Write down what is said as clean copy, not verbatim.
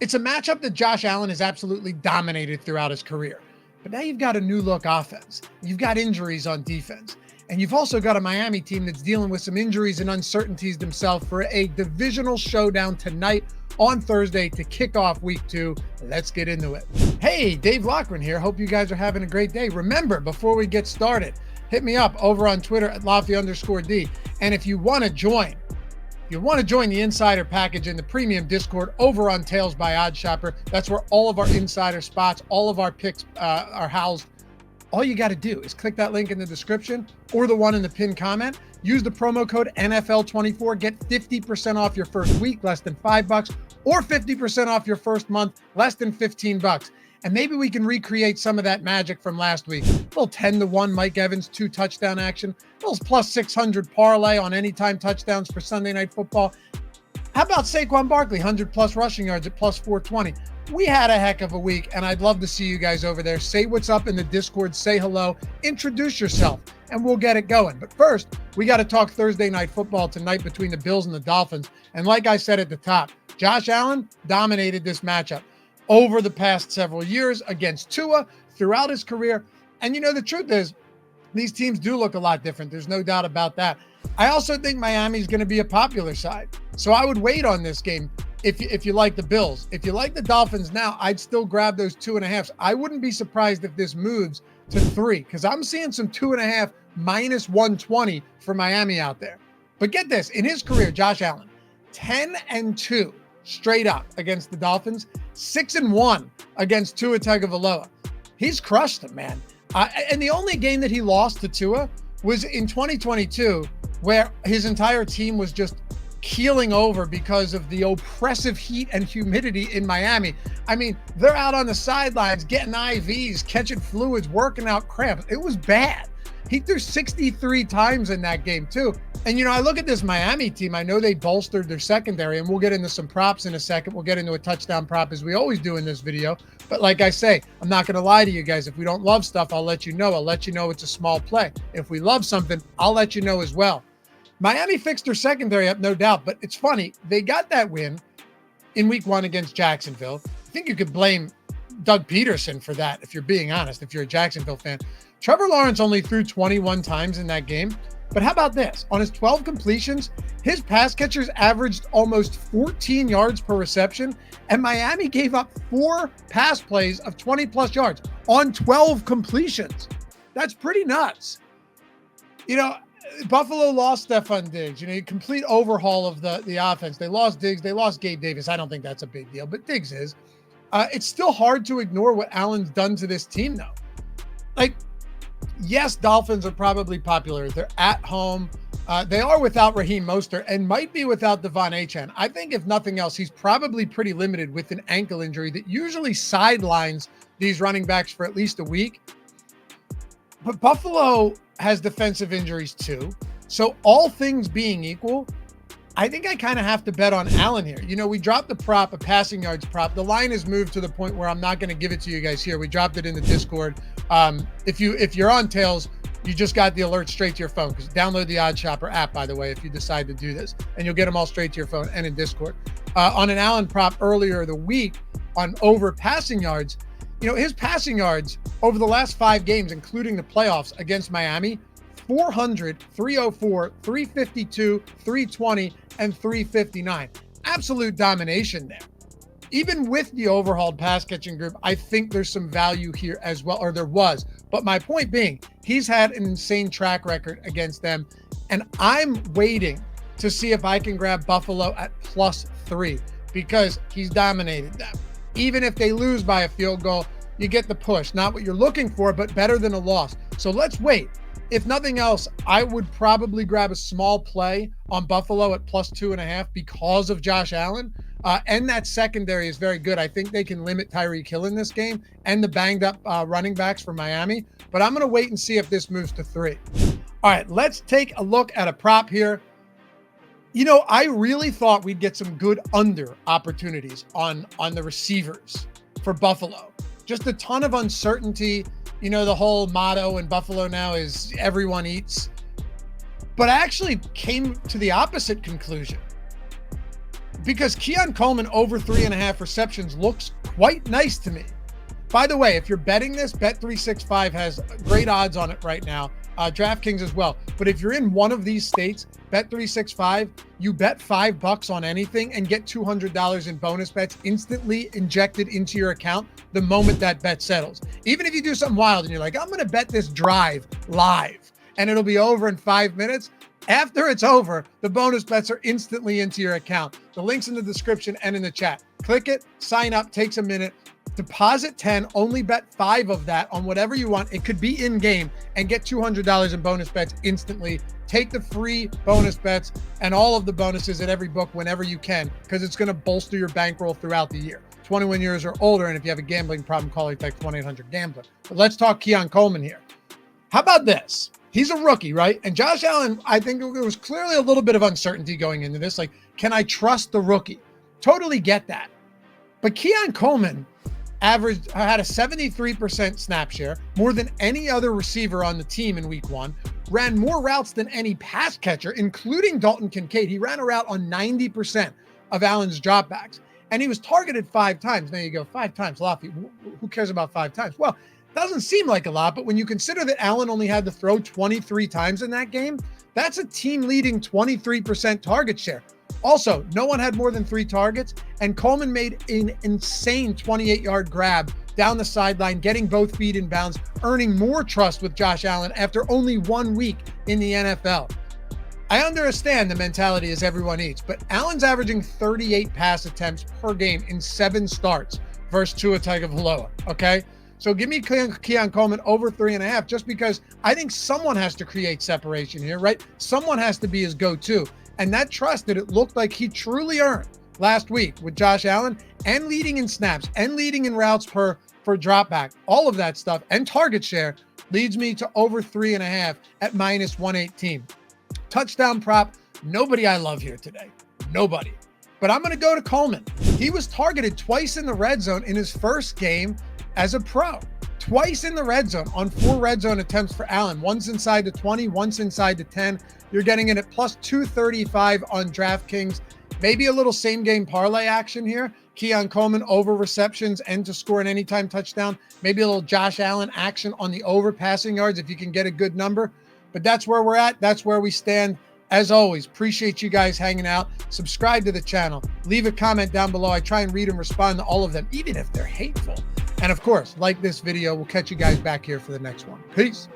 It's a matchup that Josh Allen has absolutely dominated throughout his career. But now you've got a new look offense. You've got injuries on defense. And you've also got a Miami team that's dealing with some injuries and uncertainties themselves for a divisional showdown tonight on Thursday to kick off week 2. Let's get into it. Hey, Dave Loughy here. Hope you guys are having a great day. Remember, before we get started, hit me up over on Twitter at Loughy_D. And if you want to join the insider package in the premium Discord over on Tails by OddsShopper, that's where all of our insider spots, all of our picks are housed. All you got to do is click that link in the description or the one in the pinned comment. Use the promo code NFL24. Get 50% off your first week, less than $5, or 50% off your first month, less than $15. And maybe we can recreate some of that magic from last week. A little 10-1 Mike Evans 2 touchdown action. A little plus 600 parlay on anytime touchdowns for Sunday Night Football. How about Saquon Barkley, 100 plus rushing yards at plus 420? We had a heck of a week, and I'd love to see you guys over there. Say what's up in the Discord, say hello, introduce yourself, and we'll get it going. But first, we got to talk Thursday Night Football tonight between the Bills and the Dolphins. And like I said at the top, Josh Allen dominated this matchup over the past several years against Tua throughout his career. And the truth is, these teams do look a lot different. There's no doubt about that. I also think Miami's going to be a popular side. So I would wait on this game if you like the Bills. If you like the Dolphins now, I'd still grab those 2.5s. I wouldn't be surprised if this moves to 3 because I'm seeing some 2.5 minus 120 for Miami out there. But get this, in his career, Josh Allen, 10-2 straight up against the Dolphins, 6-1 against Tua Tagovailoa. He's crushed them, man. And the only game that he lost to Tua was in 2022, where his entire team was just keeling over because of the oppressive heat and humidity in Miami. I mean, they're out on the sidelines getting IVs, catching fluids, working out cramps. It was bad. He threw 63 times in that game too. And I look at this Miami team. I know they bolstered their secondary, and we'll get into some props in a second. We'll get into a touchdown prop as we always do in this video. But like I say, I'm not going to lie to you guys. If we don't love stuff, I'll let you know. I'll let you know it's a small play. If we love something, I'll let you know as well. Miami fixed their secondary up, no doubt, but it's funny. They got that win in week 1 against Jacksonville. I think you could blame Doug Peterson for that, if you're being honest, if you're a Jacksonville fan. Trevor Lawrence only threw 21 times in that game. But how about this? On his 12 completions, his pass catchers averaged almost 14 yards per reception, and Miami gave up 4 pass plays of 20-plus yards on 12 completions. That's pretty nuts. Buffalo lost Stephon Diggs. Complete overhaul of the offense. They lost Diggs. They lost Gabe Davis. I don't think that's a big deal, but Diggs is. It's still hard to ignore what Allen's done to this team, though. Yes, Dolphins are probably popular. They're at home. They are without Raheem Mostert and might be without Devon Achane. I think if nothing else, he's probably pretty limited with an ankle injury that usually sidelines these running backs for at least a week. But Buffalo has defensive injuries too. So all things being equal, I think I kind of have to bet on Allen here. We dropped the prop, a passing yards prop. The line has moved to the point where I'm not going to give it to you guys here. We dropped it in the Discord. If you're on Tails, you just got the alert straight to your phone, because download the OddsShopper app, by the way, if you decide to do this, and you'll get them all straight to your phone and in Discord. On an Allen prop earlier the week on over passing yards, his passing yards over the last 5 games, including the playoffs against Miami, 400, 304, 352, 320, and 359. Absolute domination there. Even with the overhauled pass catching group, I think there's some value here as well, or there was. But my point being, he's had an insane track record against them, and I'm waiting to see if I can grab Buffalo at +3 because he's dominated them. Even if they lose by a field goal, you get the push. Not what you're looking for, but better than a loss. So let's wait. If nothing else, I would probably grab a small play on Buffalo at +2.5 because of Josh Allen. And that secondary is very good. I think they can limit Tyreek Hill in this game and the banged up running backs for Miami. But I'm going to wait and see if this moves to 3. All right, let's take a look at a prop here. I really thought we'd get some good under opportunities on the receivers for Buffalo. Just a ton of uncertainty. The whole motto in Buffalo now is everyone eats. But I actually came to the opposite conclusion. because Keon Coleman over 3.5 receptions looks quite nice to me. By the way, if you're betting this, Bet365 has great odds on it right now. DraftKings as well. But if you're in one of these states, Bet365, you bet $5 on anything and get $200 in bonus bets instantly injected into your account the moment that bet settles. Even if you do something wild and you're like, I'm going to bet this drive live and it'll be over in 5 minutes. After it's over, the bonus bets are instantly into your account. The link's in the description and in the chat. Click it, sign up, takes a minute. Deposit 10, only bet 5 of that on whatever you want. It could be in-game and get $200 in bonus bets instantly. Take the free bonus bets and all of the bonuses at every book whenever you can, because it's going to bolster your bankroll throughout the year. 21 years or older, and if you have a gambling problem, call or text 1-800-GAMBLER. But let's talk Keon Coleman here. How about this? He's a rookie, right? And Josh Allen, I think there was clearly a little bit of uncertainty going into this. Like, can I trust the rookie? Totally get that. But Keon Coleman had a 73% snap share, more than any other receiver on the team in week 1, ran more routes than any pass catcher, including Dalton Kincaid. He ran a route on 90% of Allen's dropbacks, and he was targeted 5 times. There you go, 5 times. Loughy, who cares about 5 times? Well, doesn't seem like a lot, but when you consider that Allen only had to throw 23 times in that game, that's a team-leading 23% target share. Also, no one had more than 3 targets, and Coleman made an insane 28-yard grab down the sideline, getting both feet in bounds, earning more trust with Josh Allen after only 1 week in the NFL. I understand the mentality is everyone eats, but Allen's averaging 38 pass attempts per game in 7 starts versus Tua Tagovailoa, okay? So give me Keon Coleman over 3.5, just because I think someone has to create separation here, right? Someone has to be his go-to. And that trust that it looked like he truly earned last week with Josh Allen, and leading in snaps and leading in routes per dropback, all of that stuff, and target share leads me to over 3.5 at -118. Touchdown prop, nobody I love here today. Nobody. But I'm going to go to Coleman. He was targeted twice in the red zone in his first game as a pro. Twice in the red zone on 4 red zone attempts for Allen. Once inside the 20, once inside the 10. You're getting it at +235 on DraftKings. Maybe a little same game parlay action here. Keon Coleman over receptions and to score an anytime touchdown. Maybe a little Josh Allen action on the over passing yards if you can get a good number. But that's where we're at. That's where we stand. As always, appreciate you guys hanging out. Subscribe to the channel. Leave a comment down below. I try and read and respond to all of them, even if they're hateful. And of course, like this video. We'll catch you guys back here for the next one. Peace.